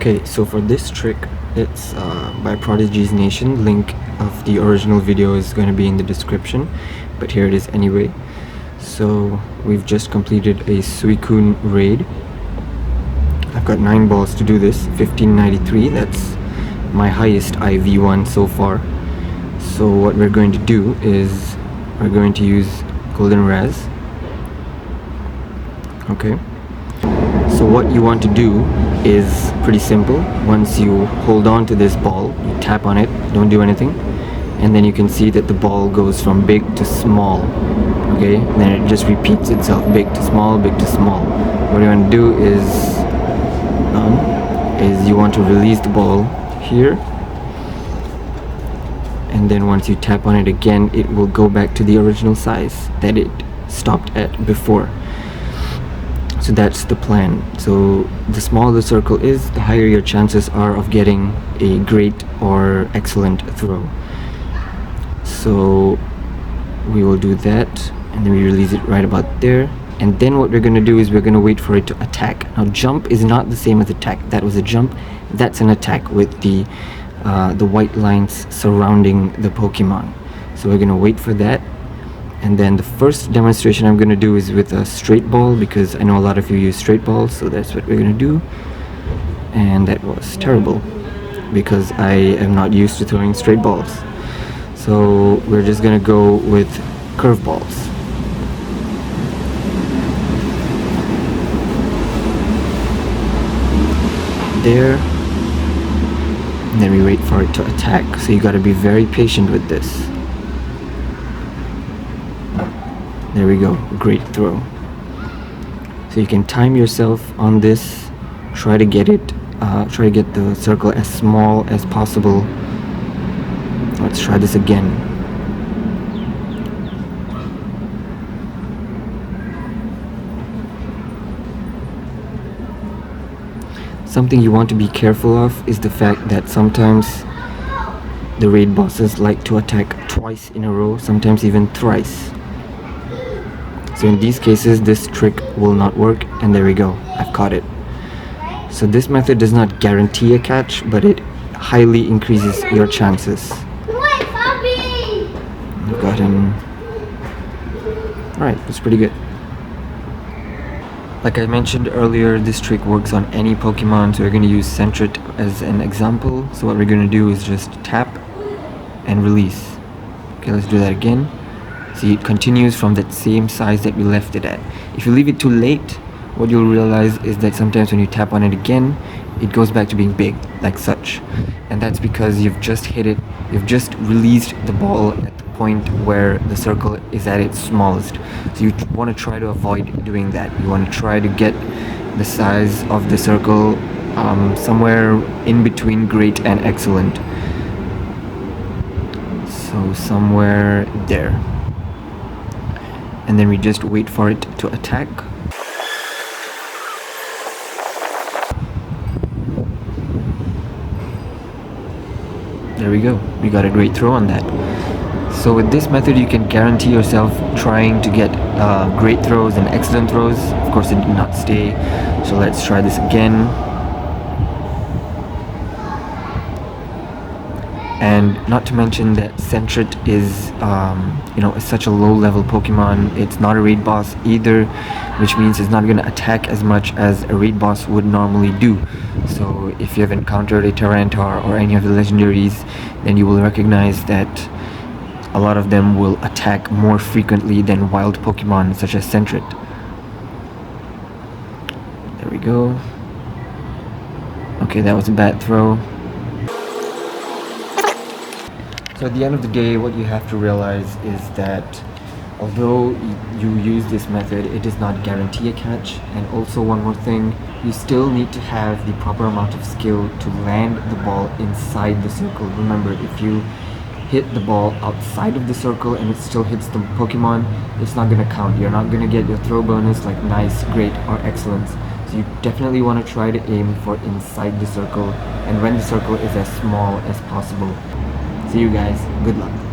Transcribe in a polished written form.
Okay, so for this trick, it's by Prodigy's Nation. Link of the original video is going to be in the description, but here it is anyway. So we've just completed a Suicune raid. I've got 9 balls to do this, 1593, that's my highest IV one so far. So what we're going to do is we're going to use Golden Raz. Okay. So what you want to do is pretty simple. Once you hold on to this ball, you tap on it, don't do anything, and then you can see that the ball goes from big to small. Okay, and then it just repeats itself, big to small, big to small. What you want to do is you want to release the ball here, and then once you tap on it again, it will go back to the original size that it stopped at before. So that's the plan. So the smaller the circle is, the higher your chances are of getting a great or excellent throw. So we will do that, and then we release it right about there. And then what we're going to do is we're going to wait for it to attack. Now jump is not the same as attack. That was a jump, that's an attack with the white lines surrounding the Pokemon. So we're going to wait for that. And then the first demonstration I'm going to do is with a straight ball, because I know a lot of you use straight balls, so that's what we're going to do. And that was terrible, because I am not used to throwing straight balls. So we're just going to go with curve balls. There. And then we wait for it to attack, so you got to be very patient with this. There we go, great throw. So you can time yourself on this, try to get it, try to get the circle as small as possible. Let's try this again. Something you want to be careful of is the fact that sometimes the raid bosses like to attack twice in a row, sometimes even thrice. So in these cases, this trick will not work, and there we go, I've caught it. So this method does not guarantee a catch, but it highly increases your chances. I've got him. Alright, that's pretty good. Like I mentioned earlier, this trick works on any Pokemon, so we're going to use Sentret as an example. So what we're going to do is just tap and release. Okay, let's do that again. See, it continues from that same size that we left it at. If you leave it too late, what you'll realize is that sometimes when you tap on it again, it goes back to being big, like such. And that's because you've just hit it, you've just released the ball at the point where the circle is at its smallest. So you want to try to avoid doing that. You want to try to get the size of the circle somewhere in between great and excellent. So somewhere there. And then we just wait for it to attack. There we go, we got a great throw on that. So with this method you can guarantee yourself trying to get great throws and excellent throws. Of course it did not stay, so let's try this again. And not to mention that Sentret is is such a low level Pokemon. It's not a raid boss either, which means it's not going to attack as much as a raid boss would normally do. So if you have encountered a Tyranitar or any of the legendaries, then you will recognize that a lot of them will attack more frequently than wild Pokemon such as Sentret. There we go. Okay, that was a bad throw. So at the end of the day, what you have to realize is that although you use this method, it does not guarantee a catch. And also one more thing, you still need to have the proper amount of skill to land the ball inside the circle. Remember, if you hit the ball outside of the circle and it still hits the Pokemon, it's not going to count. You're not going to get your throw bonus like nice, great, or excellence. So you definitely want to try to aim for inside the circle, and when the circle is as small as possible. See you guys, good luck.